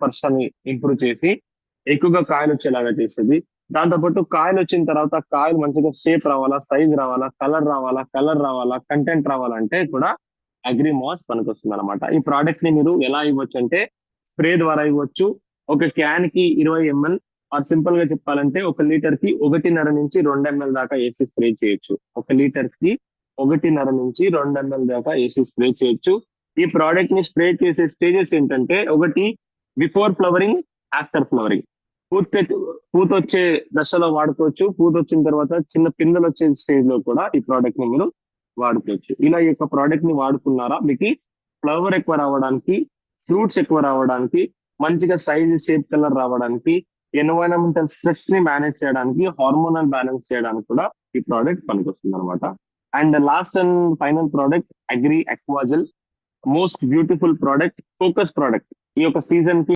Person improve చేసి ఎక్కువగా కాయలు వచ్చేలాగా చేస్తుంది. దాంతో పాటు కాయలు వచ్చిన తర్వాత కాయలు మంచిగా షేప్ రావాలా, సైజ్ రావాలా, కలర్ రావాలా, కంటెంట్ రావాలంటే కూడా అగ్రిమాస్ పనికొస్తుంది అనమాట. ఈ ప్రోడక్ట్ ని మీరు ఎలా ఇవ్వచ్చు అంటే స్ప్రే ద్వారా ఇవ్వచ్చు. ఒక క్యాన్ కి 20 ml, ఆర్ సింపుల్ గా చెప్పాలంటే 1 లీటర్ కి 1.5 నుంచి 2 ml దాకా వేసి స్ప్రే చేయొచ్చు. 1 లీటర్ కి 1.5 నుంచి 2 ml దాకా వేసి స్ప్రే చేయొచ్చు. ఈ ప్రోడక్ట్ ని స్ప్రే చేసే స్టేజెస్ ఏంటంటే, ఒకటి బిఫోర్ ఫ్లవరింగ్, ఆఫ్టర్ ఫ్లవరింగ్. పూత పూత వచ్చే దశలో వాడుకోవచ్చు. పూత వచ్చిన తర్వాత చిన్న పిందెలు వచ్చే స్టేజ్ లో కూడా ఈ ప్రోడక్ట్ ని మీరు వాడుకోవచ్చు. ఇలా ఈ యొక్క ప్రోడక్ట్ ని వాడుకున్నారా, మీకు ఫ్లవర్ ఎక్కువ రావడానికి, ఫ్రూట్స్ ఎక్కువ రావడానికి, మంచిగా సైజ్ షేప్ కలర్ రావడానికి, ఎన్వైరన్మెంటల్ స్ట్రెస్ ని మేనేజ్ చేయడానికి, హార్మోనల్ బ్యాలెన్స్ చేయడానికి కూడా ఈ ప్రోడక్ట్ పనికొస్తుంది అనమాట. And last and final product agri అక్వాజల్, most beautiful product, focus product. ఈ యొక్క సీజన్ కి